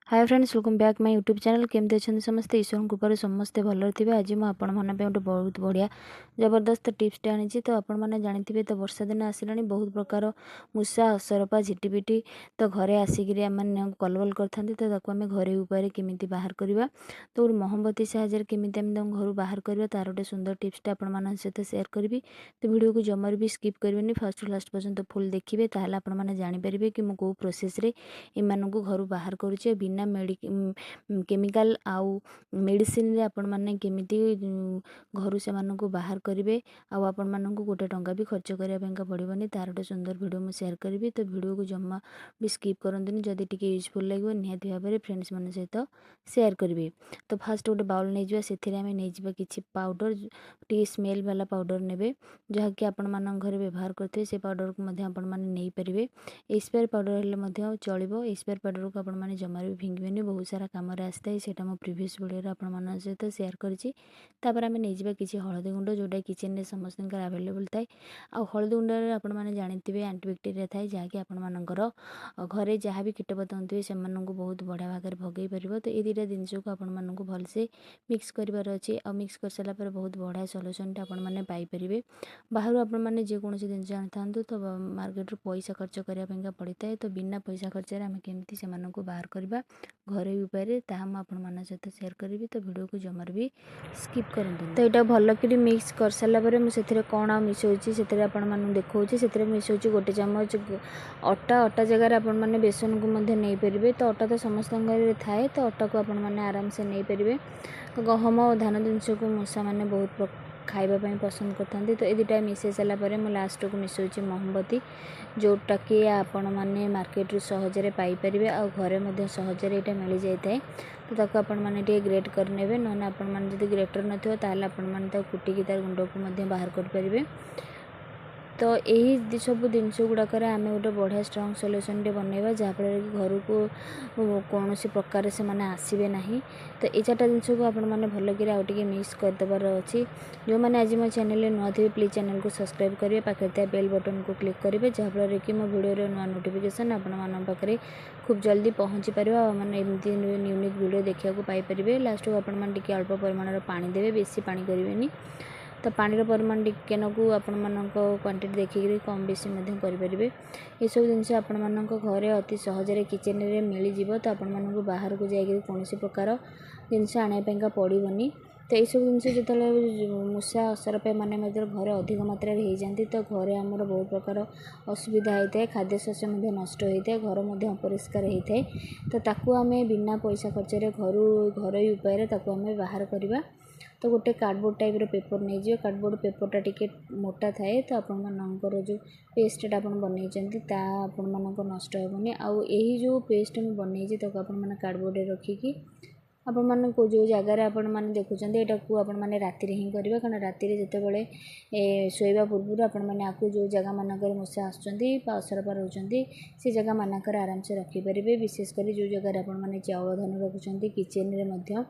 Hi friends, welcome back my YouTube channel. केमती अच्छे समस्ते? ईश्वर कृपार समस्ते भल थे। आज मुझे गोटे बहुत बढ़िया जबरदस्त टिप्सटे आनी। तो आपने जानते तो वर्षा दिन आसला, बहुत प्रकार मूषा असरपा झिटिपिटी तो घरे आसिक कलबल करते। तो आम घरे उपाय केमी बाहर करवा, तो गोटे मोहम्बती साहाଯ୍य केमी घर बाहर करवा तार गोटे सुंदर टिप्सटे आपण सहित सेयार करी। तो वीडियो को जमार भी स्किप करेंगे, फर्स्ट टू लास्ट पर्यंत फुल देखिए, ताहले आपने जानीपारे कि मुझे प्रोसेस रे एमानकु घर बाहर करुचे बिना केमिकाल आउ मेडिसिन रे आपण माने केमिति घर से मानकु बाहर करेंगे। आपण मानकु गोटे टंका भी खर्च करिया पेंका पड़िबनी। तार गोटे सुंदर वीडियो मु शेयर करी। तो वीडियो को जम्मा भी स्किप करंतुनी, जदि टिके यूजफुल लगे निहाती भाव में फ्रेंड्स मन सहित शेयर करेंगे। तो फास्ट गोटे बाउल नहीं जा, से आम नहीं किसी पाउडर टी स्मेल वाला पाउडर ने जहाँकि आपण मान घर व्यवहार करते से पाउडर को आपण मैंने नहीं पारे। एक्सपायर पाउडर हेल्ले चलो। एक्सपायर पाउडर को आपण जमार भी फिंगबेनि, बहुत सारा कम आसता है। सेटा मो प्रीवियस वीडियो आपण सहित शेयर करी। आम नहीं किसी हलदी गुंड जोटा किचन में समस्त आवेलेबल थाए। आ हलदी गुंड आपण मैंने जानते एंटीबैक्टेरिया थाए, जहाँकि आपर घरे जहाँ भी कीट पतंग थे से बहुत बढ़िया भाग में भगई पार। तो ये दुटा जिनस को आपण मानक भलसे मिक्स करार अच्छे। आ मिक्स कर सारा बहुत बढ़िया सल्यूशनटा आपने पाइपर। बाहर आपने जेकोसी जिन आनी था तो मार्केट पैसा खर्च करने पड़ता है। तो बिना पैसा खर्च आम केमती से बाहर करवा घरे उपाय आपण सहित शेयर करी। तो वीडियो को जमार भी स्किप करूँ। तो यहाँ भलक मिक्स कर सारापर मुझे कौन आ मिसाऊँगी से देखा से मिसाऊँ गोटे चामच अटा। अटा जगार आपने बेसन को नहीं पारे। तो अटा तो समस्त थाए, तो अटा को आपने आराम से नहीं पारे। गहम और धान जिनस को मूषा मैंने बहुत खाइबापी पसंद करते। तो ये दुटा मिसई सारापर मुझे लास्ट को मिसाऊँ मोहम्बती, जोटा कि आपण मैंने मार्केट रू सहजरे पाइपर आ घरे सहजरे यहाँ मिल जाए। तो ताको आपण मैंने ग्रेट करने ना आपण मैंने जब ग्रेटर नथिबो ताहले आपण मैंने कुटिकी तार गुंड को बाहर कर। तो यही सब जिनस गुड़ाक आम गोटे बढ़िया स्ट्रंग सल्यूशन टे बनवा, जहाँफल कि घर को कौन सी प्रकार से मैंने आसबे ना। तो ये चार्टा जिनस को आपने भलक आगे मिक्स करदेवार अच्छी। जो मैंने आज मो चैनल नुआ थे प्लीज चैनल को सब्सक्राइब करेंगे, पाखे बेल बटन को क्लिक करेंगे, जहाँफल कि मो वीडियो नुआ नोटिफिकेशन आपरे खूब जल्दी पहुँची पार। मैंने एमती यूनिक वीडियो देखा पाइपर। लास्ट को आपटे अल्प परिमाण पानी देवे, बेसी पानी करेंगे। तो पानी परिमाण टिके नकू आपण क्वांटिटी देखिक कम बेसी करेंगे। ये सब जिनस आपण घरे अति सहजरे किचन में मिल जाव। तो आपण मानक बाहर को जाकर कौन प्रकार जिनस आने पड़ोनी। तो ये सब जिनस जो मूषा असरपा मैंने घरे अधिक मात्रा हो जाती, तो घरे आमर बहुत प्रकार असुविधा होता है। खाद्य शस्य नष्ट होता है, घर अपरिष्कार होता है। तो ताकू आम बिना पैसा खर्च घर उपाय आम बाहर करवा। तो गोटे कार्डबोर्ड टाइप पेपर नहीं जाए। कार्डबोर्ड पेपरटा टिके मोटा थाए, तो आपणकर जो पेस्टा आपन बनई आपण नष्ट हेनी। आउ यही जो पेस्ट मुझे बनई आपने कार्डबोर्ड रखिकी आपण मैंने जो जगार आपने देखुं यहाँ को आपने राति हिं करवा। कारण राति जितेबाला शोवा पूर्व आपने आपको जो जगह मानक मूषा आसरपा रोचे से जगह मानक आराम से रखिपारे। विशेषकर जो जगार आपने चाउल धान रखुच्च किचेन में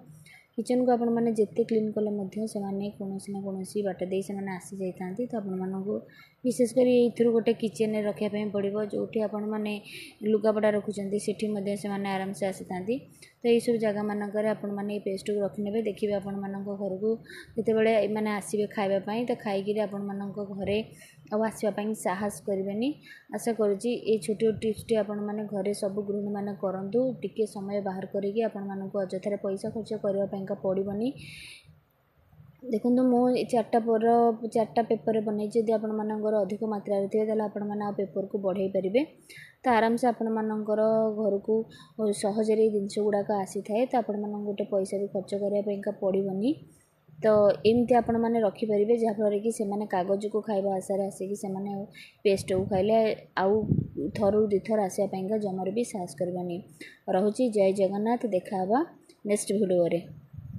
किचन को आपण मैंने जिते क्लीन कले से कौन ना कौन बाट दे आसी जाती। तो आपको विशेषकर ये गोटे किचेन में रखापी पड़ो, जो आपण मैंने लुगापड़ा रखुच्च से आराम से आसी था। तो ये सब जगह मानक आपने पेस्ट को रखने देखिए आपण मान घर को जितेबाला मैंने आसबे खावाई। तो खाई आपण मान घरे आसवाई साहस करें। आशा करुँची ये छोटे टिप्सटी आपण मैंने घरे सब गृहिणी मैंने करूँ। टिके समय बाहर करके आपण मानक अजथार पैसा खर्च करने पड़ोनी। देखो मुझे चार्टा पेपर बनई। जब आपर अधिक मात्रा थे आपने पेपर को बढ़ई पारे। तो आराम से आपण मानकर घर को सहजरे जिनस गुड़ाक आसी थाए। तो आपण मान गोटे पैसा भी खर्च करने पड़ोनी। तो एमती आपण मैंने रखिपारे, जहाँफल कि से कागज को खाଇବା आशार आसिक से पेस्ट को खाइले आउ थरु दुईथर आसापी जमार भी साहस करवानी। रोचे जय जगन्नाथ। देखा नेक्स्ट वीडियो रे।